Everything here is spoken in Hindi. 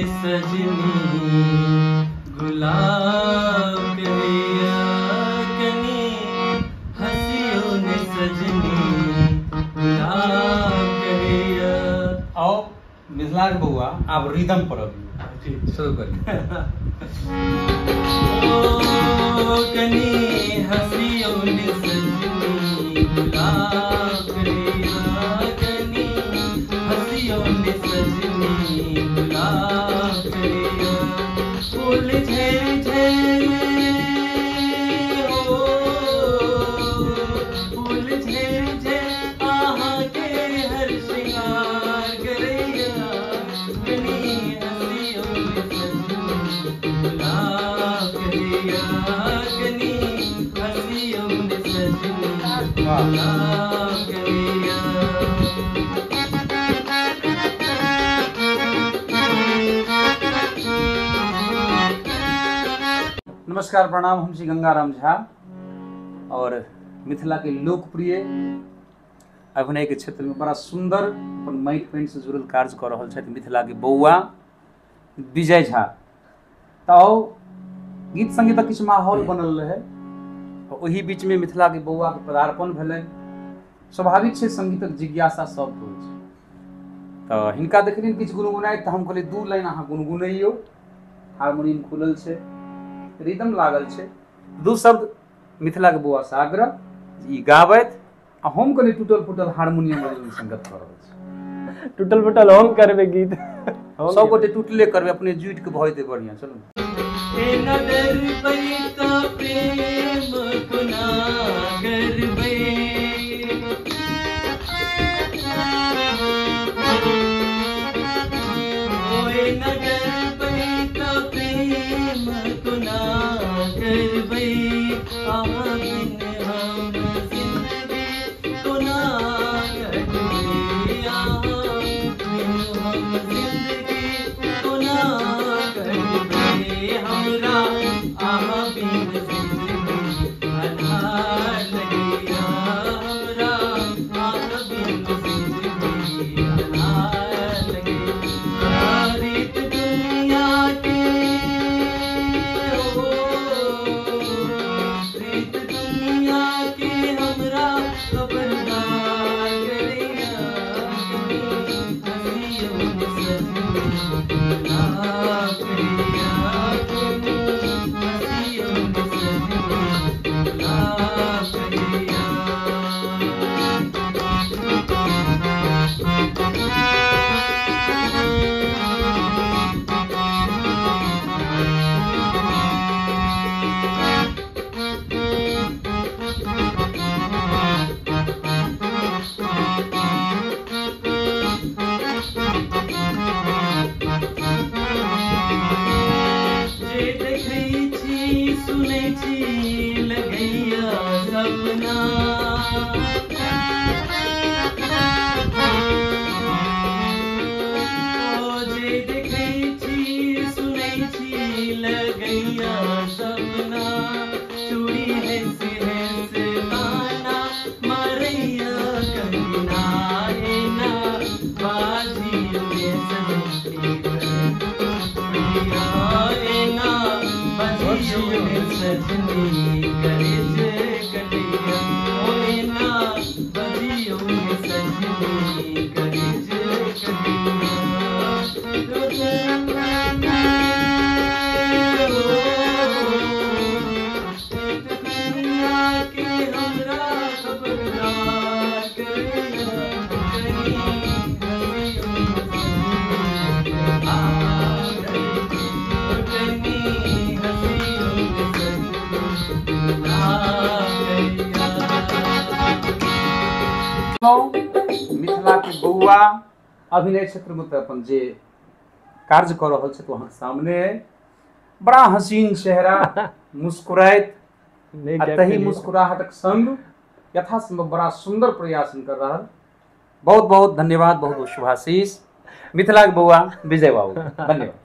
ने सजनी गुलाब करिया कनी हंसियों ने सजनी गुलाब करिया। आओ मिथिला के बउआ आप रिदम पर शुरू करिए। ओ कनी हंसियों ने सजनी गुलाब करिया कनी हंसियों ने सजनी गुलाब करिया। फूल झेर झेर हो फूल झेर झेर आहा के हर श्रृंगार करिया कनी हंसियों ने सजनी गुलाब करिया कनी हंसियों ने सजनी गुलाब करिया। नमस्कार प्रणाम, हम श्री गंगाराम झा और मिथिला के लोकप्रिय अभिनय के क्षेत्र में बड़ा सुंदर अपन माइक पेंट से जुड़ल कार्य कर रहा है मिथिला के बउआ विजय झा। तो गीत संगीत किछु माहौल बनल रहे वही बीच में मिथिला के बउआ के पदार्पण भेलै। स्वाभाविक है संगीतक जिज्ञासा सब हो तो हिनका देखलिन किछु गुनगुनाइत तो हम कहलिए 2 लाइन अहाँ गुनगुनैयो। हारमोनियम खुलल छै, रिदम लागल छै, 2 शब्द मिथिला के बउआ से आग्रह ई गाबैत आ हम कने टूटल फूटल हारमोनियम बजल संगत कर रहल छी। टूटल फूटल हम करबे गीत सब गोटे टूटले करबे, अपने जुट के भय दे बढ़िया। चलो ए नगर बई का प्रेम गुनागर बई ओए नगर बई का प्रेम गुनागर बई आबिन हम जिंदगी गुनागर बई आबिन हम जिंदगी गुनागर बई हमरा आहा बिन जिंदगी अनहार लगिया हमरा आहा बिन जिंदगी अनहार लगिया। रीत दुनिया के हो रीत दुनिया के हमरा खबरदार करिया हंसियों ने सजनी गुलाब करिया हंसियों ने सजनी गुलाब करिया। जे देखै छी सुनै छी लगैया सपना ओ जे देखै छी सुनै छी लगैया सपना चूड़ी है से गाना मरैया कंगना है ना बाजियों में सजनी सजनी करे जे कटिया ओए ना बजियों में सजनी करे जे कटिया। दुनिया के हमरा खबरदार करिया मिथिला के बउआ अभिनय क्षेत्र में तो अपन जे कार्य कर रहा है तो अहाँ सामने है। बड़ा हसीन चेहरा मुस्कुराइत तही मुस्कुराहटक संग यथासंभव बड़ा सुंदर प्रयास कर रहा है। बहुत बहुत धन्यवाद, बहुत बहुत शुभाशीष मिथिला के बउआ विजय बाबू, धन्यवाद।